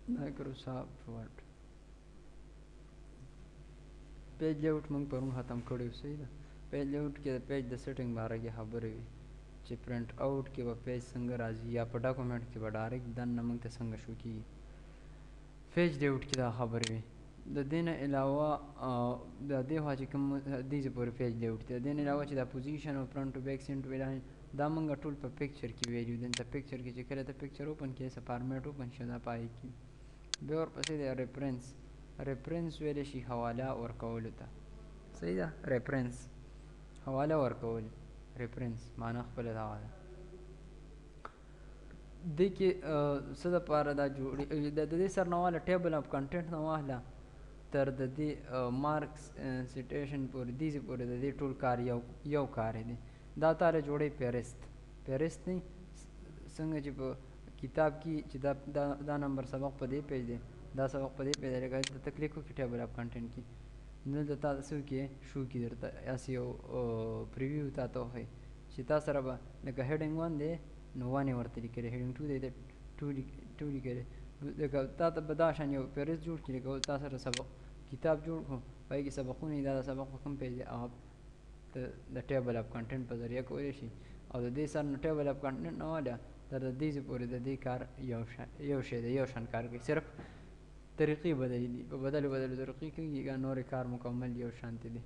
مایکروسافټ ورډ پیج لیاوټ موږ پرون ختم کړی و. صحیح ده. پیج لیاوټ کې د پیج د سیټینګ باره کې خبرې وي چې پرنټ آوټ کې به پیج څنګه راځي یا په ډاکومنټ کې به ډایرکټ دننه موږ ته څنګه شو کېږي. پیج لیاوټ کې دا خبرې وي. د دې نه علاوه د دې خوا چې کوم دې پورې پیج لیاوټ دی، د دې نه علاوه چې دا پوزیشن او فرنټ او بیک سینټ ویلاین دا موږ ټول په پکچر کې ویلو. دلته پکچر کې چې کله ته پکچر اوپن کړې څه فارمیټ اوپن شي دا پای کې. بیا ورپسې د ریفرنس ویلی شي حواله ورکولو ته. صحیح ده. ریفرنس حواله ورکول، ریفرنس معنا خپله دغه ده. دې کې څه دپاره دا جوړې د دې سر نه واله ټیبل اف کنټینټ نه واله تر د دې مارکس سیټیشن پورې دیزې پورې د دې ټول کار یو کار دی. دا تاله جوړی پیرست نه څنګه چې په کتاب کې چې دا نمبر سبق په دې پیج دی، دا سبق په دې پیج دی، لکه دلته کلیک وکړي ټیبل اف کنټینټ کې دلته تا څه وکړي شو کړي درته هسې یو پریویو تا ته وښیي چې تا سره به لکه هیډینګ 1 دی نو 1 یې ورته لیکلی، هیډینګ 2 دی د 2 لیکلی، لکه تا ته به دا شان یو فهرست جوړ کړي. لکه تا سره سبق کتاب جوړ کړو پای کې سبقونه دا د سبق په کوم پیج دی هغه د ټیبل اف کنټینټ په ذریعه کولی شي. او د دې سر نه ټیبل اف کنټینټ نه واله تر د دې پورې د دې کار یو شی دی، یو شان کار کوي، صرف طریقې بدلې دي، په بدلو طریقې کوي، نورې کار مکمل یو شانتې دی.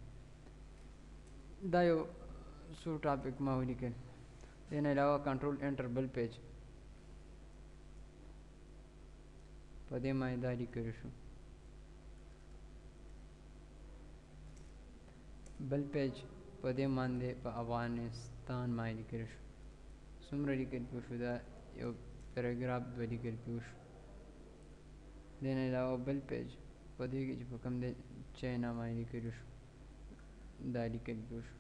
دا یو څو ټاپک ما ولیکل. دې نه علاوه کنټرول انټر بل پیج په دې باندې دا لیکلی شو. بل پیج په دې باندې په افغانستان باندې لیکلی شو. څومره لیکل پوه شو؟ دا یو پیراګراف دوه لیکل پوه شو. دې نه علاوه بل پیج په دې کې چې په کوم دی چاینا باندې لیکلی شو دا لیکل پوه شو.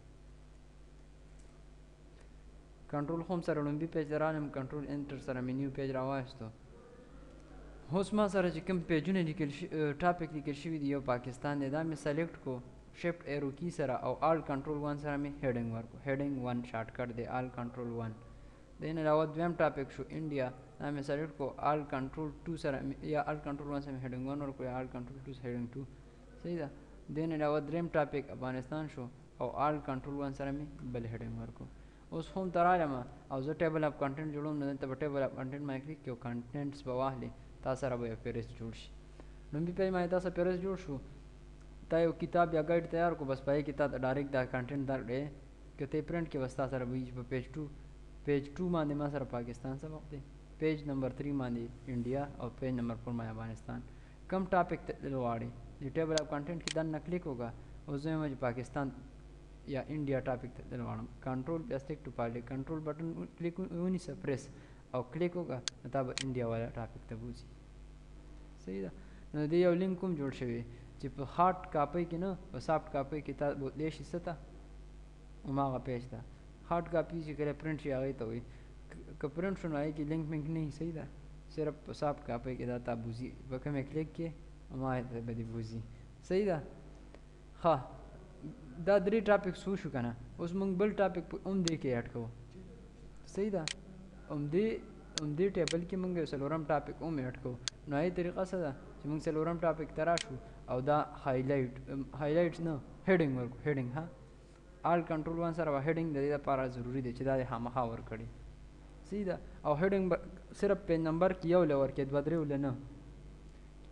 کنټرول ہوم سره لومبي پیج ته رالم، کنټرول انټر سره مې نیو پیج راوایستو. اوس ما سره چې کوم پیجونه لیکل ټاپک لیکل شوي دي یو پاکستان دی، دا مې سلیکټ کو شفټ ایرو کی سره او آل کنټرول 1 سره مې هیډینګ ورکو. هیډینګ 1 شارټ کټ دی آل کنټرول 1. دې نه علاوه دویم ټاپک شو انډیا، دا مې سلیکټ کو آل کنټرول 2 سره یا آل کنټرول 1 سره مې هیډینګ 1 ورکو یا آل کنټرول 2 سره هیډینګ 2. صحیح ده. دې نه علاوه دریم ټاپک افغانستان شو او آل کنټرول 1 سره مې بل هیډینګ ورکو. اوس هم ته رالم او زه ټیبل اف کنټینټ جوړوم، نو دلته به ټیبل اف کنټینټ باندې کلیک کړو، کنټینټس به واخلې، تا سره به یو فهرست جوړ شي. لومبي پیج باندې تا سره فهرست جوړ شو، تا یو کتاب یا ګایډ تیار کو، بس پای کې تا ته ډایرکټ دا کنټینټ درکړې که ته پرنټ کې بس تا سره وي په پیج 2 باندې ما سره پاکستان سبق دی، پیج نمبر 3 باندې انډیا او پیج نمبر 4 باندې افغانستان. کم ټاپک ته غواړې د ټیبل اف کنټینټ کې دننه کلیک وکړه او زه یم چې پاکستان یا انډیا ټاپک ته غواړم. کنټرول بیا سټیک ټو پارلی کنټرول بټن کلیک ونیسه پریس او کلیک وکړه نو تا به انډیا والا ټاپک ته بوځي. صحیح ده. نو دې یو لینک کوم جوړ شوی چې په هارد کاپۍ کې نه په سافټ کاپۍ کې تا بوتلی شي څه ته هماغه پیج ته. هارد کاپي چې کله پرنټ شي هغې ته وایي، که پرنټ شو نو هغې کې لینک مینک نه وي. صحیح ده. صرف په سافټ کاپۍ کې دا تا بوځي، په کومې کلیک کې هماغې ته به دې بوځي. صحیح ده. ښه دا 3 ټاپکس وشو که نه. اوس موږ بل ټاپک په همدې کې ایډ کوو. صحیح ده. همدې ټیبل کې موږ یو څلورم ټاپک هم ایډ کوو. نو هغې طریقه څه ده چې موږ څلورم ټاپک ته راشو او دا هایلایټ نه هیډینګ ورکو. هیډینګ ها آل کنټرول 1 سره هیډینګ د دې لپاره ضروري دی چې دا دې خامخا ورکړي. صحیح ده. او هیډینګ صرف پیج نمبر کې یو له ورکړي 2-3 له نه.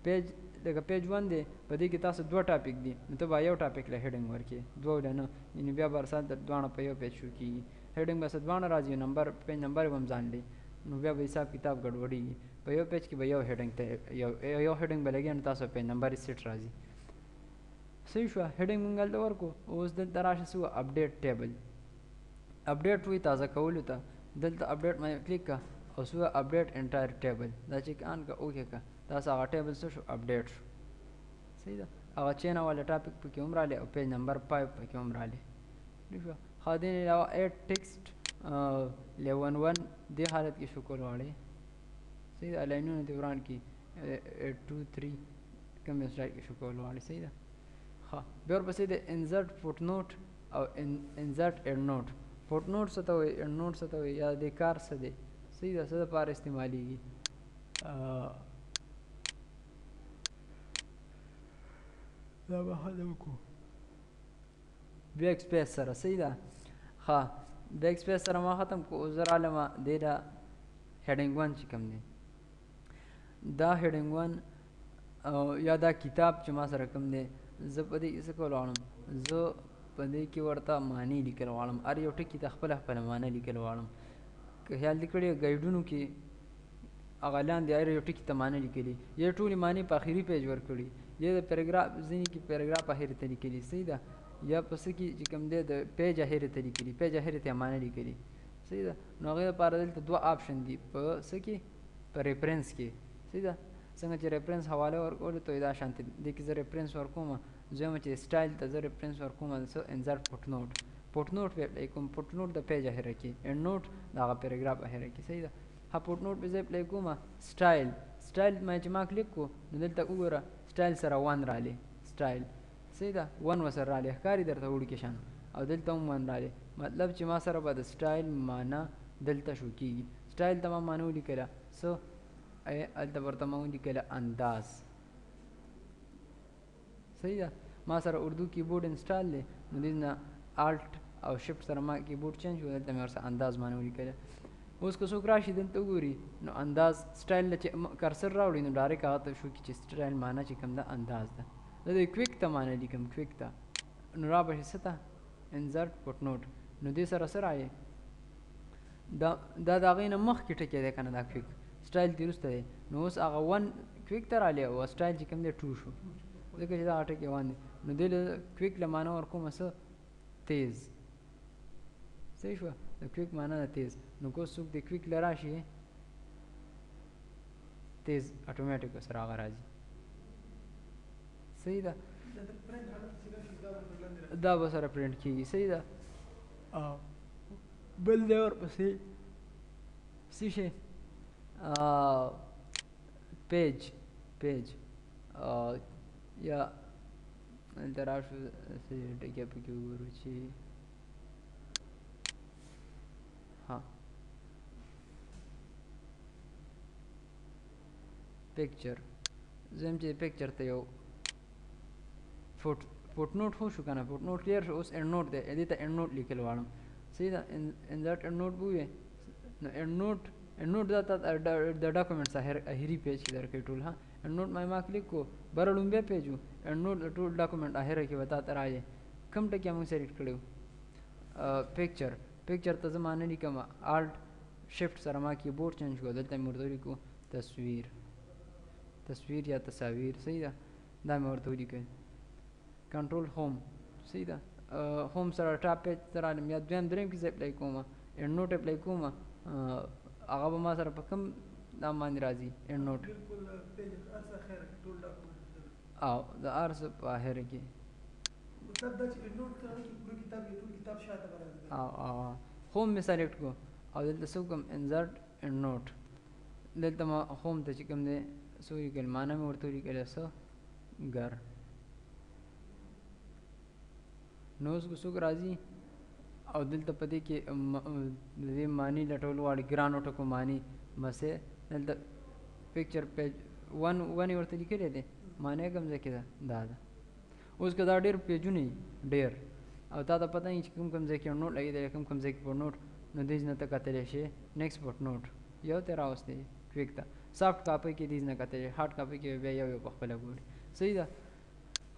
پیج لکه پیج 1 دی په دې کې تاسو 2 ټاپک دي نو ته به یو ټاپک له هیډینګ ورکړي 2 له نه، یعنې بیا به سات دواړه په یو پیج شو کېږي. هیډینګ به دواړه راځي، نمبر پیج نمبر به هم ځان دی، نو بیا به حساب کتاب ګډوډېږي. په یو پیج کې به یو هیډینګ ته یو هیډینګ به لګي نو تاسو پیج نمبر یې سیټ راځي. صحیح شوه. هیډینګ مونږ هلته ورکړو. اوس دلته راشه څه اپډیټ ټیبل، اپډیټ وایي تازه کولو ته. دلته اپډیټ باندې کلیک کړه او څه اپډیټ انټایر ټیبل دا چیک آن کړه اوکې کړه. تاسو هغه ټیبل څه شو اپډیټ شو. صحیح ده. هغه چینا والا ټاپک پکې هم رالی او پیج نمبر 5 پکې هم رالی. ٹھیک شو. ښه دې نه علاوه ایډ ټیکسټ 11:1 دې حالت کې شو کول غواړئ. صحیح ده. لاینونه دې وران کړي 8-2-3 کوم یو سلایډ کې شو کول غواړئ. صحیح ده. ښه بیا ورپسې د انزرټ فوټ نوټ او انزرټ ایډ نوټ. فوټ نوټ څه ته وایي، ایډ نوټ څه ته وایي، یا دې کار څه دی. صحیح ده. څه دپاره استعمالیږي. دا به ختم کړو بیک سپیس سره صحیح ده ښه بیک سپیس سره ما ختم کړو زه رالمه دې ته هیډینګ 1 چې کوم دی دا هیډینګ 1 یا دا کتاب چې ما سره کوم دی زه په دې کې څه کول غواړم زه په دې کې ورته معنی لیکل غواړم هر یو ټکي ته خپله خپله معنی لیکل غواړم که خیال دې کړی ګایډونو کې هغه لاندې هر یو ټکي ته معنی لیکلي یا ټولې معنی په آخري پیج ورکړي یا د پیراګراف ځینې کې پیراګراف آخرې ته لیکلي صحیح ده یا په څه کې چې کوم دی د پیج آخرې ته لیکلي پیج آخرې ته معنی لیکلي صحیح ده نو هغې دپاره دلته دوه آپشن دي په څه کې په ریفرنس کې صحیح ده څنګه چې ریفرنس حواله ورکولو ته دا شانتې دې کې زه ریفرنس ورکوم دویمه چې سټایل ته زه ریفرنس ورکوم څه انزرټ پټ نوټ پټ نوټ به اپلای کوم پټ نوټ د پیج آخره کې اینډ نوټ د هغه پیراګراف آخره کې صحیح ده ها پټ نوټ به زه اپلای کوم سټایل ما چې ما کلیک کو نو دلته وګوره سټایل سره 1 رالی سټایل صحیح ده 1 وسره رالی ښکاري درته وړي کې شان او دلته هم 1 رالی مطلب چې ما سره به د سټایل معنا دلته شو کېږي سټایل ته ما معنا ولیکله څه هلته ورته ما ولیکله انداز صحیح ده ما سره اردو کیبورډ انسټال دی نو دې نه الټ او شفټ سره ما کیبورډ چینج کړو دلته مې ورسره انداز معنا ولیکله اوس که څوک راشي دلته وګوري نو انداز سټایل چې کرسر راوړي نو ډایرکټ هغه ته شو چې سټایل معنا چې کوم ده انداز ده زه د کویک ته معنا لیکم کویک ته نو را به شي څه ته انزرټ پټ نوټ نو دې سره څه رایې دا د هغې نه مخکې ټکی دی که نه دا کویک سټایل دې وروسته دی نو اوس هغه 1 کویک ته رالی او سټایل چې کوم دی 2 شو ځکه چې دغه ټکی 1 دی نو دې له کویک له معنا ورکومه څه تیز صحیح شوه د کویک معنا ده تیز نو که څوک د کویک له راشي تیز اټومیټیک سره هغه راځي صحیح ده دا به سره پرنټ کېږي صحیح ده بل دی ورپسې څه شی پیج یا دلته راشو څه ټکي پکې وګورو چې ها پکچر زم چې پکچر ته یو فوټ نوټ هو شو که نه فوټ نوټ کلیر شو اوس اینډ نوټ دی دې ته اینډ نوټ لیکل غواړم صحیح ده انزرټ اینډ نوټ به ووایې نو اینډ نوټ دا ته د ډاکومنټس اخري پیج کې درکوي ټول ها اینډ نوټ ما کلیک کو بره لومبی پیج و اینډ نوټ د ټول ډاکومنټ اخره کې به تا ته راځي کوم ټکي موږ سلیکټ کړی و پکچر ته زه معنا لیکم الټ شفټ سره ما کیبورډ چینج کړو دلته مې ورته ولیکو تصویر یا تصاویر صحیح ده دا مې ورته ولیکل کنټرول هوم صحیح ده هوم سره ټاپ پیج ته رالم یا دویم دریم کې زه اپلای کوم اینډ نوټ اپلای کوم هغه به ما سره په کوم دا باندې راځي اینډ نوټ او د هر څه په اخره کې هوم مې سلیکټ کو او دلته څه وکړم انزرټ اینډ نوټ دلته ما هوم ته چې کوم دی څه ولیکل معنا مې ورته ولیکله څه ګر نو اوس که څوک راځي او دلته په دې کې د دې معنی لټول غواړي ګرانو ټکو معنی مسې دلته پکچر پیج 1 یې ورته لیکلی دی معنی کوم ځای کې ده دا ده اوس که دا ډېر پیجونه ډېر او تا ته پته نه چې کوم ځای کې نوټ لګېدلی کوم ځای کې په نوټ نو دې نه ته کتلی شي نیکسټ پټ نوټ یو ته راوستی کویک ته سافټ کاپۍ کې دې نه کتلی هارډ کاپۍ کې بیا یو په خپله ګوري صحیح ده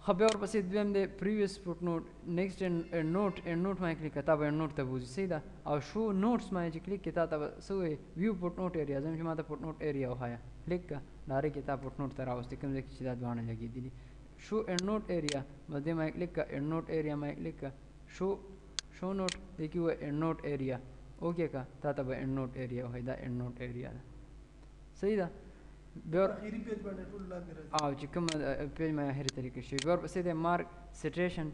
ښه بیا ورپسې دویم دی پریویس فوټ نوټ نیکسټ اینډ نوټ باندې کلیک کړه تا به اینډ نوټ ته بوځي صحیح ده او شو نوټس باندې چې کلیک کړې تا ته به څه وایي ویو فوټ نوټ ایریا زم چې ما ته فوټ نوټ ایریا وښایه کلیک کړه ډایرکټ یې تا فوټ نوټ ته راوستې کوم ځای کې چې دا دواړه لګېدلي شو اینډ نوټ ایریا بس دې باندې کلیک کړه اینډ نوټ ایریا باندې کلیک کړه شو نوټ دې کې وایي اینډ نوټ ایریا اوکې کړه تا ته به اینډ نوټ ایریا وښایي دا اینډ نوټ ایریا ده صحیح ده بیا او چې کوم پیج ما اخري طریقې شي بیا ورپسې دی مارک سټیشن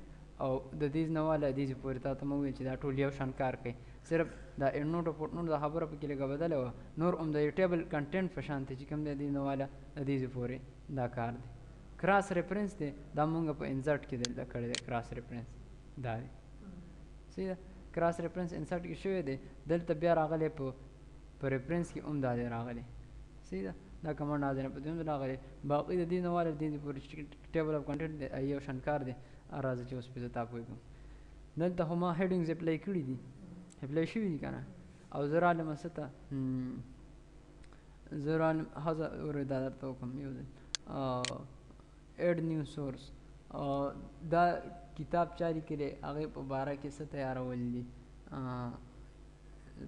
او د دې نه والا دې پورې تا ته مو وویل چې دا ټول یو شان کار کوي صرف دا اینډ نوټ او فوټ نوټ دا خبره پکې لږه بدله وه نور هم د ټیبل کنټینټ په شان دی چې کوم دی دې نه والا د دې پورې دا کار دی کراس ریفرنس دی دا مونږ په انزرټ کې دلته کړی دی کراس ریفرنس دا دی صحیح ده کراس ریفرنس انسرټ کې شوی دی دلته بیا راغلی په ریفرنس کې هم دا دی راغلی صحیح ده دا کمانډ راځي په دویم ځل راغلی باقي د دې نه واله د دې پورې ټیبل اف کنټینټ یو شان کار دی راځي چې اوس پې زه تا پوه کوم دلته خو ما هیډینګز اپلای کړي دي اپلای شوي دي که نه او زه رالم څه ته زه رالم هغه ورې دا درته وکړم یو ځل ایډ نیو سورس دا کتاب چا لیکلی هغې په باره کې څه تیارول دي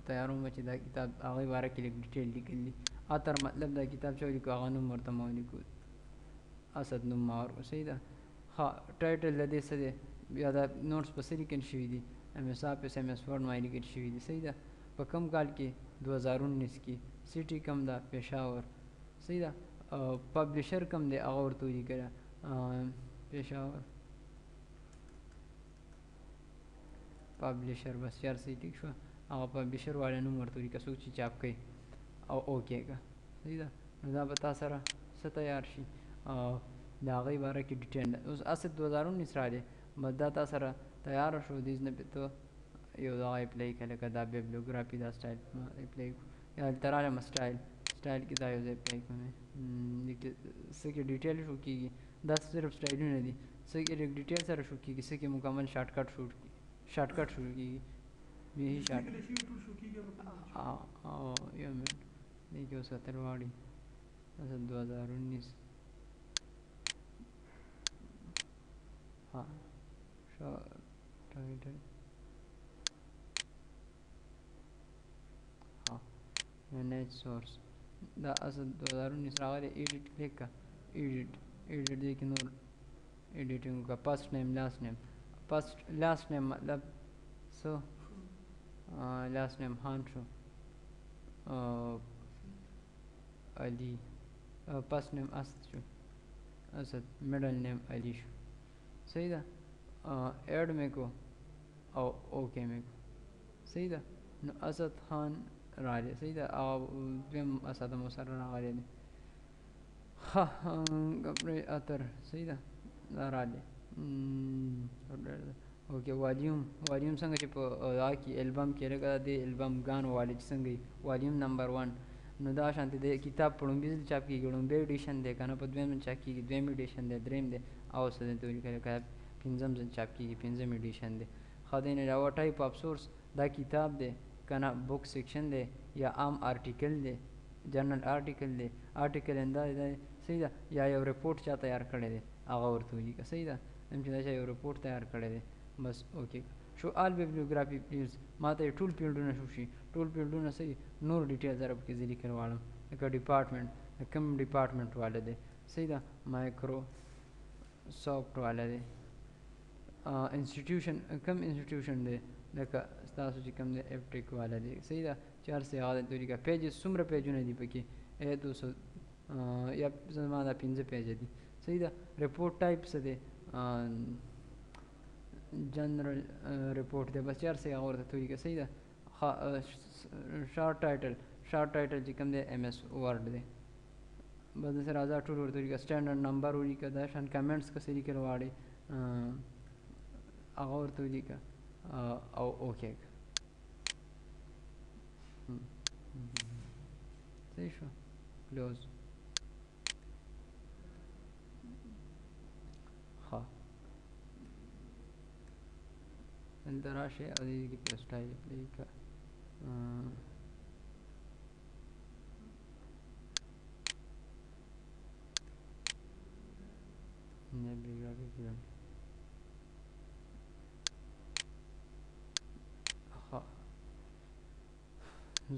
تیاروم چې دا کتاب هغې باره کې لږ ډیټیل لیکل دي اتر مطلب دا کتاب چې ولیکو هغه نوم ورته ما ولیکو اسد نوم ما ورکړو صحیح ده ښه ټایټل د دې څه دی بیا دا نوټس په څه لیکل شوي دي ایم ایس آفس ایم ایس ورډ ما لیکل شوي دي صحیح ده په کم کال کې 2019 کې سټي کم ده پېښور صحیح ده پبلشر کم دی هغه ورته ولیکله پېښور پبلشر بس یار صحیح ټیک شوه هغه پبلشر والا نوم ورته ولیکه څوک چې چاپ کوي او اوکې که صحیح ده نو دا به تا سره څه تیار شي د هغې باره کې ډیټیل اوس اسد 2019 رالی بس دا تا سره تیاره شو دیز نه پې ته یو دغه اپلای کړه لکه دا بیبلیوګرافي دا سټایل اپلای کړو یا هلته رالم سټایل کې دا یو ځای اپلای کړم څه کې ډیټیل شو کېږي دا صرف سټایلونه دي څه کې لږ ډیټیل سره شو کېږي څه کې مکمل شارټکټ شروع کېږي یہی شارټ یو منټ دی کې اوس اتر واړي 2019 ها ټایټل ها مینیج سورس دا اصل 2019 راغلی ایډیټ کلیک کا ایډیټ دی کې نور ایډیټینګ کا فرست نیم لاست نیم مطلب سو لاست نیم خان شو علی فرست نیم اسد شو اسد میډل نیم علی شو صحیح ده ایڈ مې کو او اوکے مې کو صحیح ده نو اسد خان راغلی صحیح ده او دویم اسد مو سره راغلی دی ښه کپړې اتر صحیح ده دا راغلی اوکې والیوم څنګه چې په هغه کې البم کې لکه د البم ګان والي چې څنګه وي والیوم نمبر 1 نو دا شانتې د کتاب په لومړي ځل چاپ کېږي لومړی ایډیشن دی که نه په دویم ځل چاپ کېږي دویم ایډیشن دی دریم دی او څه دی ته ولیکلی که پنځم ځل چاپ کېږي پنځم ایډیشن دی ښه دی نه علاوه ټایپ آف سورس دا کتاب دی که نه بک سیکشن دی یا عام آرټیکل دی جنرل آرټیکل اندا دی صحیح ده یا یو رپورټ چا تیار کړی دی هغه ورته ولیکه صحیح ده چې دا چا یو رپورټ تیار کړی دی بس اوکې شو آل بیبلیوګرافي پلیز ما ته ټول فیلډونه شو شي ټول فیلډونه صحیح نور ډیټیل سره پکې زه لیکل غواړم لکه ډپارټمنټ کوم ډپارټمنټ والا دی صحیح ده مایکرو سافټ والا دی انسټیټیوشن کوم انسټیټیوشن دی لکه ستاسو چې کوم دی اپټیک والا دی صحیح ده 400 هغه دلته ولیکه پیجز څومره پیجونه دي پکې 200 یا زما دا 15 پیجه دي صحیح ده رپورټ ټایپ څه دی جنرل رپورټ دی بس 400 هغه ورته ولیکه صحیح ده شارټ ټایټل چې کوم دی ایم ایس ورډ دی بس داسې راځه ټول ورته ولیکه سټینډرډ نمبر ولیکه دا شان کمنټس که څه لیکل غواړې هغه ورته ولیکه او اوکې صحیح شو کلوز ښه دلته راشئ او دې کې پرې سټایل اپلای کړه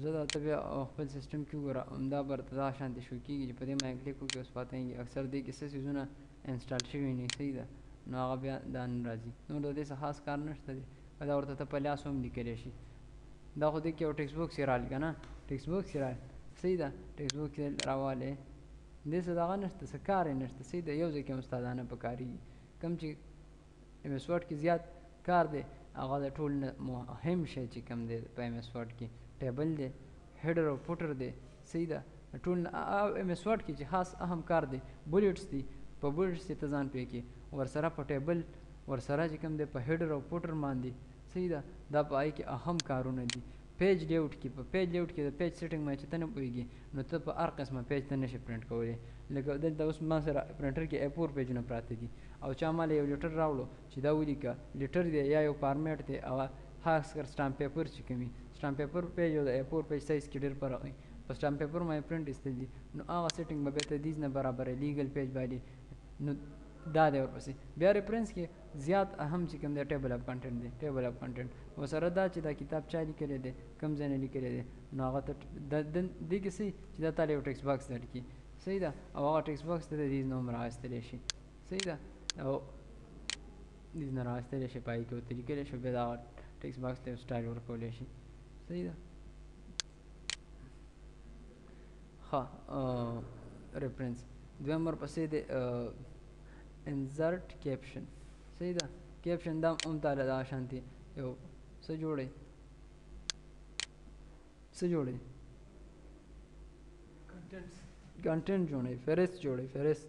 زه دا ته بیا خپل سیسټم کې وګوره همدا برته دا شانتې شو کېږي چې په دې باندې کلیک وکړي اوس پاته اکثر دې کې څه څیزونه انسټال شوي نه صحیح ده نو هغه بیا دا نه راځي نور د دې څه خاص کار نشته دی دا ورته ته په لاس هم لیکلی شي دا خو دې کې یو ټکسټ بوکس یې رال که نه ټکسټ بوکس یې رال صحیح ده ټکسټ بوکس یې راوالی دې څه دغه نشته څه کار یې نشته صحیح ده یو ځای کې هم استادانه په کارېږي کوم چې ایم ایس ورډ کې زیات کار دی هغه د ټول نه مهم شی چې کوم دی په ایم ایس ورډ کې ټیبل دی هیډر او فوټر دی صحیح ده ټول ایم ایس ورډ کې چې خاص اهم کار دی بولیټس دي په بولیټس یې ته ځان پوه کړې ورسره په ټیبل ورسره چې کوم دی په هیډر او فوټر باندې صحیح ده دا په هغې کې اهم کارونه دي پیج لیاوټ کې په پیج لیاوټ کې د پیج سیټینګ باندې چې ته نه پوهېږي نو ته په هر قسمه پیج ته نشي پرنټ کولی. لکه دلته اوس ما سره پرنټر کې A4 پیجونه پراته دي او چا ماله یو لیټر راوړو چې دا ولیکه لیټر دی یا یو فارمیټ دی او خاص کر سټامپ پیپر چې کوي سټامپ پیپر پیج او د A4 پیج سایز کې ډېر فرق وي. په سټامپ پیپر باندې پرنټ ایستل دي نو هغه سیټینګ به بېرته دیز نه برابره لیګل پیج باندې نو دا دی. ورپسې بیا ریفرنس کې زیات اهم چې کوم دی ټیبل اف کنټینټ دی. ټیبل اف کنټینټ ورسره دا چې دا کتاب چا لیکلی دی کوم ځای نه لیکلی دی نو هغه ته دې کې صحیح چې دا تاله یو ټکس باکس درکړي صحیح ده او هغه ټکس باکس ته د دیز نوم راوستلی شي صحیح ده او دیز نه راوستلی شي پای کې ورته لیکلی شي بیا د هغه ټکس باکس ته یو سټایل ورکولی شي صحیح ده. ښه ریفرنس دویم ورپسې دی انزرټ کیپشن صحیح ده. کیپشن دا هم تاله دا شانتي یو څه جوړی کنټینټ جوړی فهرست جوړی فهرست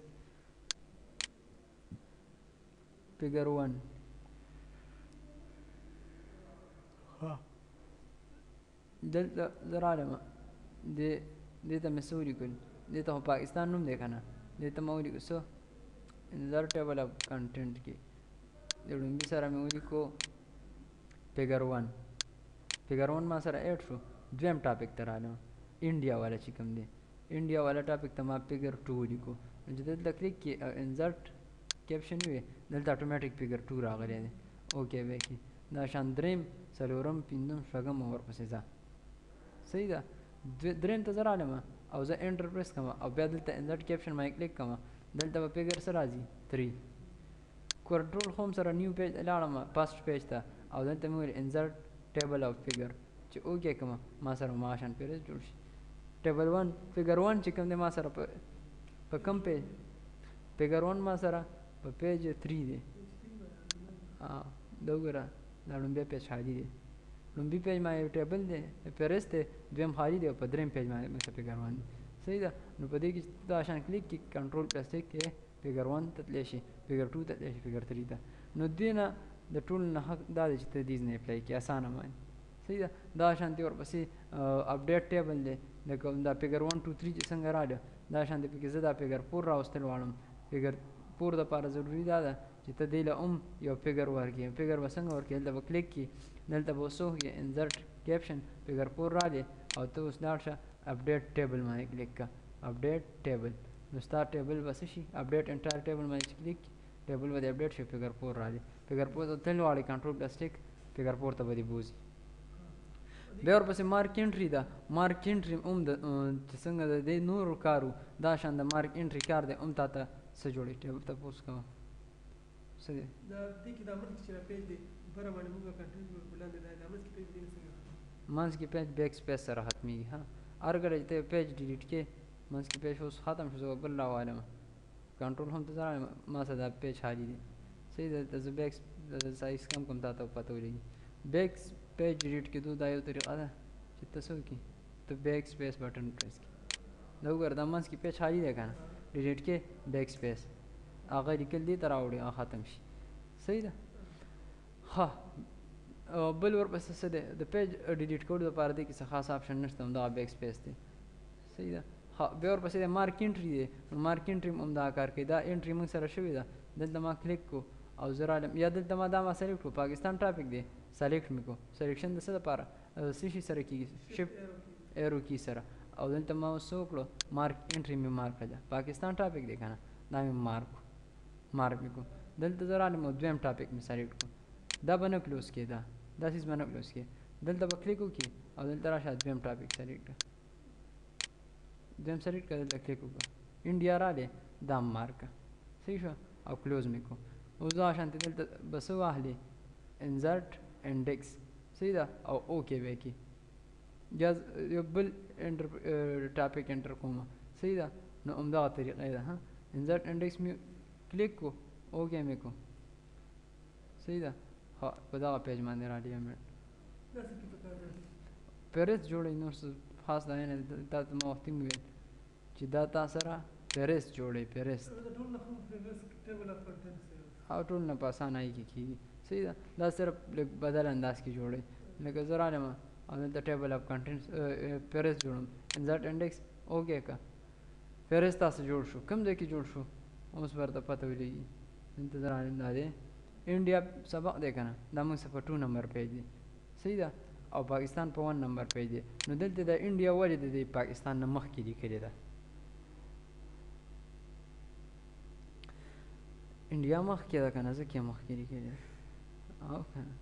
فیګر 1 دلته زه راغلم دې ته مې څه ولیکل دې ته خو پاکستان نوم دی که نه دې ته مې ولیکو څه انزر ټیبل اف کنټینټ کې د ړومبي سره مې ولیکو فیګر 1 ما سره ایډ شو. دویم ټاپک ته راغلم انډیا والا چې کوم دی انډیا والا ټاپک ته ما فیګر 2 ولیکو نو چې دلته کلیک کې انزرټ کیپشن وي دلته اتومیټیک فیګر 2 راغلی دی اوکې به کې دا شان دریم څلورم پنځم شپږم ورپسې ځه صحیح ده. دریم ته زه راغلم او زه انټر پریس کوم او بیا دلته انزرټ کیپشن باندې کلیک کوم دلته به فیګر څه راځي 3 کنټرول ہوم سره نیو پیج لاړم فاست پیج ته او دلته مې ویل انزرټ ټیبل اف فیګر چې اوکې کوم ما سره ماشان پیرز جوړ شي. ټیبل 1 فیګر 1 چې کوم دی ما سره په کم پیج فیګر 1 ما سره په پیج 3 دی دا وګوره دا لومبی پیج خالی دی لومبي پیج باندې یو ټیبل دی فهرست دی دویم خالي دی او په دریم پیج باندې مې فیګر 1 دی صحیح ده. نو په دې کې دا شان کلیک کې کنټرول پلس کې فیګر 1 ته تللی شي فیګر 2 ته تللی شي فیګر 3 ته نو دې نه د ټول نه حق دا دی چې ته دیز نه اپلای کړي اسانه باندې صحیح ده. دا شانتي ورپسې اپډیټ ټیبل دی لکه دا فیګر 1 2 3 چې څنګه راغله دا شانتي پکې زه دا فیګر 4 راوستل غواړم فیګر 4 دپاره ضروري دا ده چې ته دې له یو فیګر ورکړي فیګر به څنګه ورکړي دلته به کلیک کړي دلته به اوس وکړي انزرټ کیپشن فیګر 4 راغلی او ته اوس لاړ شه اپډیټ ټیبل باندې کلیک کړه اپډیټ ټیبل نو ستا ټیبل به څه شي اپډیټ انټایر ټیبل باندې چې کلیک ټیبل به دې اپډیټ شي فیګر 4 راغلی فیګر 4 ته تلل غواړي کنټرول پلس ټیک فیګر 4 ته به دې بوځي. بیا ورپسې مارک انټري ده مارک انټري هم د چې څنګه د دې نورو کارو دا شان د مارک انټري کار دی هم تا ته څه جوړی ټیبل تپوس کوه څه دی دا دې کې دا منځ کې پیج دی بره باندې موږ کنټرول ورکړو لاندې دا منځ کې پیج دی منځ کې پیج بیک سپیس سره ختمیږي ها هر کله چې ته پیج ډیلیټ کې منځ کې پیج اوس ختم شو زه بل راوالم کنټرول هم ته ځان ما سره دا پیج خالي دی صحیح ده زه بیک سایز کم کوم تا ته پته ولګي بیک پیج ډیلیټ کېدو دا یو طریقه ده چې ته څه وکړي ته بیک سپیس بټن پریس کړي دا وګوره دا منځ کې پیج خالي دی که نه ډیلیټ کې بیک سپیس هغه لیکل دې ته راوړي هغه ختم شي صحیح ده. ښه بل ورپسې څه دی د پیج ډیلیټ کولو دپاره دی کې څه خاص آپشن نشته همدغه بیک سپیس دی صحیح ده. ښه بیا ورپسې د مارک انټري دی نو مارک انټري هم همدغه کار کوي دا انټري موږ سره شوې ده دلته ما کلیک کو او زه راغلم یا دلته ما دا ما سلیکټ کړو پاکستان ټاپک دی سلیکټ مې کو سلیکشن د څه دپاره څه شي سره کېږي شفټ ایرو کی سره او دلته ما اوس څه وکړو مارک انټري مې مارک کړه پاکستان ټاپک دی که نه دا مې مارک مې کو دلته زه راغلم او دویم ټاپک مې سلیکټ کړو دا به نه کلوز کېده دا سیز به نه کلوز کېده دلته به کلیک وکړي او دلته راشه دویم ټاپک سلیکټ کړه دویم سلیکټ کړه دلته کلیک وکړه انډیا راغلی دا مارک صحیح شو او کلوز مې کو اوس دا شانتې دلته به څه واخلي انزرټ انډیکس صحیح ده او اوکې به کړي یا یو بل ټاپک انټر کوم صحیح ده نو همدغه طریقه ده ها انزرټ انډیکس مې کلیک کو اوکې مې کو صحیح ده ها په دغه پیج باندې راغلی یم فهرست جوړوي نور څه خاص دا نه تا ته ما وختي مې ویل چې دا تا سره فهرست جوړوي فهرست او ټول نه په اسانه کې کېږي صحیح ده دا صرف لږ بدل انداز کې جوړوي لکه زه راغلم او دلته ټیبل اف کنټینټس فهرست جوړم انسرټ انډیکس اوکې کا فهرست تاسو جوړ شو کوم ځای کې جوړ شو اوس ورته پته ولګي دلته درانه نه دی انډیا سبق دی که نه دا موږ څه په 2 نمبر پیج دی صحیح ده او پاکستان په 1 نمبر پیج دی نو دلته د انډیا ولې د پاکستان نه مخکې لیکلې ده انډیا مخکې ده که نه ځکه یې مخکې لیکلې ده او که نه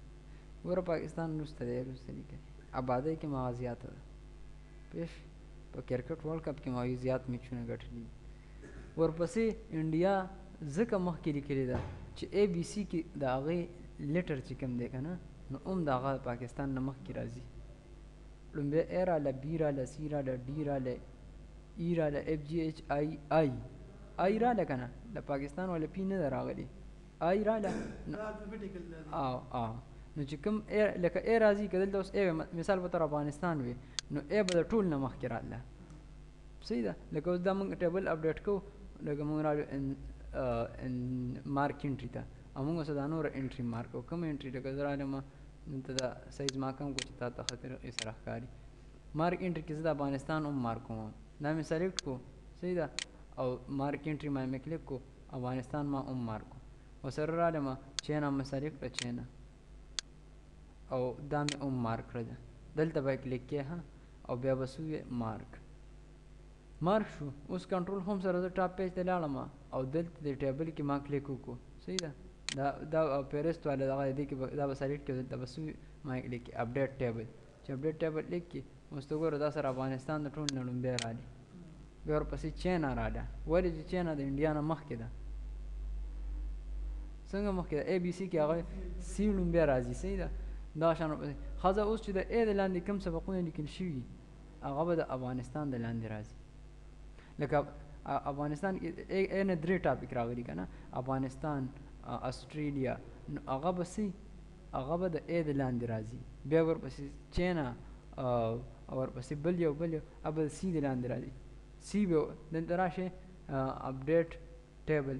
ګوره پاکستان وروسته دی وروسته لیکلې آبادۍ کې ما زیاته ده پېښ په کرکټ ورلډ کپ کې ما زیات میچونه ګټلي ورپسې انډیا ځکه مخکې لیکلې ده چې اے بي سی کې د هغې لیټر چې کوم دی که نه نو د هغه پاکستان نه مخکې راځي لومبی ای راله بي راله سی راله ډي راله ای راله اف جی ایچ آی راله که نه د پاکستان والا پی نه ده راغلي آی راله نو چې کوم لکه ای راځي که دلته اوس ای مثال په طور افغانستان وي نو ای به د ټول نه مخکې راله صحیح ده لکه اوس دا موږ ټیبل اپډیټ کوو لکه موږ راغلو مارک انټري ته او موږ اوس دا نوره انټري مارک کوو کوم انټري لکه زه رالم دلته دا سایز ما کم کړو چې تا ته ښه طریقې سره ښکاري مارک انټري کې زه د افغانستان هم مارک کوم دا مې سلیکټ کړو صحیح ده او مارک انټري ما مې کلیک کړو افغانستان ما هم مارک کړو ورسره رالم چینا مې سلیکټ کړه چینا او دا مې هم مارک کړه دلته به یې کلیک کې او بیا به سو مارک شو اوس کنټرول ہوم سره زه ټاپ پیج ته لاړم او دلته د ټیبل کې ما کلیک وکړو صحیح ده دا فهرست والا دغه دی کې دا به سلیکټ کړو دلته به سو ما کلیک کې اپډیټ ټیبل چې اپډیټ ټیبل لیک کې اوس ته ګوره دا سره افغانستان د ټول نه لومبی رالي بیا ورپسې چینا راله ولې چې چینا د انډیا نه مخکې ده څنګه مخکې ده اے بي سی کې هغه سی لومبی راځي صحیح ده دا شان ښځه اوس چې د ای د لاندې کوم سبقونه لیکل شوي هغه به د افغانستان د لاندې راځي لکه افغانستان کې ای نه 3 ټاپک راغلي که نه افغانستان اسټرالیا نو هغه به سي هغه به د ای د لاندې راځي بیا ورپسې چینا ورپسې بل یو هغه به د سی د لاندې راځي سی به دلته راشي اپډیټ ټیبل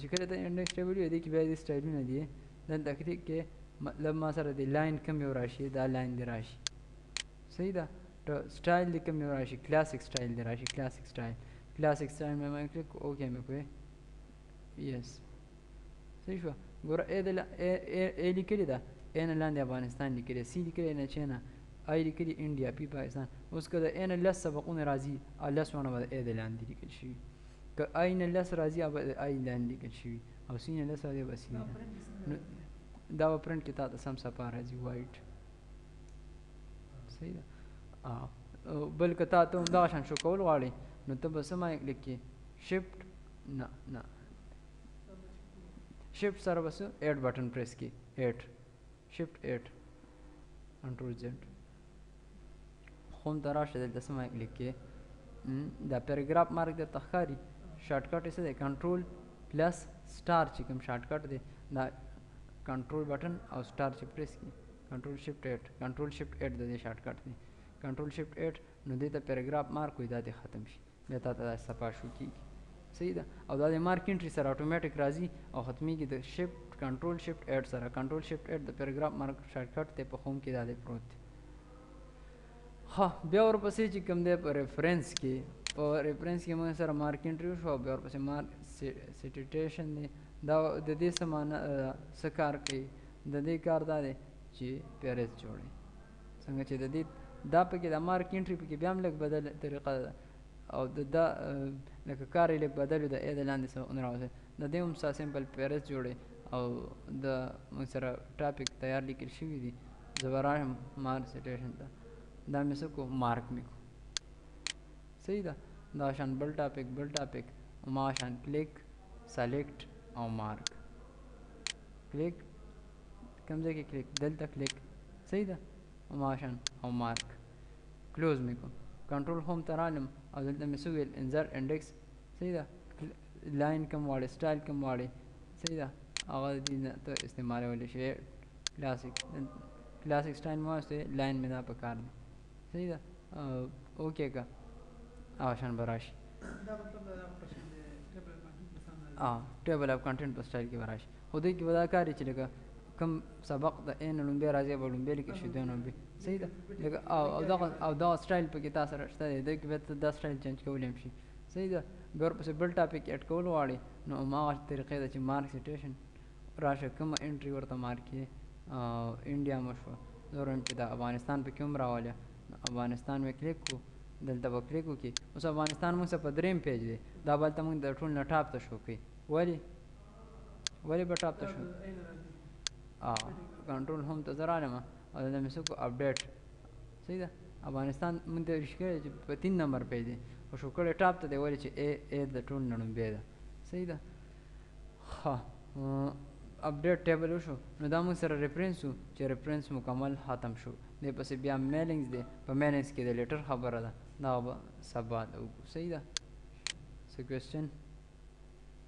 چې کله ته انډیکس ټیبل وي دې کې بیا دې سټایلونه دي دلته کې مطلب ما سره د لاین کم یو راشي دا لاین دی راشي صحیح ده سټایل دی کم یو راشي کلاسیک سټایل دی راشي کلاسیک سټایل مې کلیک اوکې مې کوې یس صحیح شوه ګوره ای لیکلې ده ای نه لاندې افغانستان لیکلې سی لیکلې نه چینا آی لیکلې انډیا پی پاکستان اوس که د ای نه لس سبقونه راځي لس ونه به د ای د لاندې لیکل شوي که آی نه لس راځي به د آی لاندې لیکل شوي او سی نه لس راځي به سی نو دا به پرنټ کې تا ته سم صفا راځي وایټ صحیح ده بل که تا ته هم دغه شان شو کول غواړې نو ته به څه ما کلیک کې شفټ نه شفټ سره به څه 8 بټن پریس کې 8 شفټ 8 کنټرول زیډ ہوم ته راشه دلته څه ما کلیک کې دا پیراګراف مارک درته ښکاري شارټ کټ یې څه دی کنټرول پلس سټار چې کوم شارټ کټ دی دا کنټرول بټن او سټار چې پریس کړي کنټرول شفټ 8 د دې شارټ کټ دی کنټرول شفټ 8 نو دې ته پیراګراف مارک وي دا دې ختم شي بیا تا ته دا صفحه شو کېږي صحیح ده او دا د مارک انټري سره اتوماتیک راځي او ختمیږي د شفټ کنټرول شفټ 8 سره کنټرول شفټ 8 د پیراګراف مارک شارټ کټ دی په هوم کې دا دی پروت دی بیا ورپسې چې کوم دی په ریفرنس کې موږ سره مارک انټري وشو بیا ورپسې مارک سیټیټیشن دی دا د دې څه معنا څه کار کوي د دې کار دا دی چې فهرست جوړوي څنګه چې د دې دا پکې د مارک انټري پکې بیا هم لږ بدل طریقه ده او دا لکه کار یې لږ بدل وي د ای د لاندې سبقونه راوځي د دې هم سمپل فهرست جوړوي او د موږ سره ټاپک تیار لیکل شوي دي زه به راشم مارک سیټیشن ته دا مې څه کړو مارک مې کړو صحیح ده دا شان بل ټاپک ما شان کلیک سلیکټ او مارک کلیک کوم ځای کې کلیک دلته کلیک صحیح ده ما شان او مارک کلوز مې کړو کنټرول ہوم ته رالم او دلته مې څه ویل انسرټ انډیکس صحیح ده لاین کوم واړې سټایل کوم واړې صحیح ده هغه دې نه ته استعمالولی شي کلاسیک سټایل مې واسطه لاین مې دا په کار دی صحیح ده اوکې که هغه شان به راشي ټیبل اف کنټینټ په سټایل کې به راشي خو دې کې به دا کار چې لکه کوم سبق د A نه لومبی راځي به لومبی لیکل شي دوی لومبی صحیح ده لکه او دغه سټایل پکې تا سره شته دی دوی کې بیا ته دا سټایل چینج کولی هم شي صحیح ده بیا ورپسې بل ټاپک ایډ کول غواړې نو هماغه طریقې ده چې مارک سیټیشن راشه کومه انټري ورته مارک یې انډیا مو شوه زه وایم چې د افغانستان پکې هم راولې نو افغانستان مې کلیک کړو دلته به کلیک وکړي اوس افغانستان موږ سره په دریم پیج دی دا بلته موږ د ټول نه ټاپ ته شو کوي ولې به ټاپ ته شو کنټرول هم ته زه رالم او دلته مې څه کړو اپډیټ صحیح ده افغانستان موږ ته ریش کړی چې په 3 نمبر پیج دی خو شو کړی ټاپ ته دی ولې چې A د ټول نه لومبی ده صحیح ده ښه اپډیټ ټیبل وشو نو دا موږ سره ریفرنس و چې ریفرنس مکمل ختم شو دی پسې بیا میلینګز دی په میلینګز کې د لیټر خبره ده دا به سبا ده وګورو صحیح ده څه کوېسچن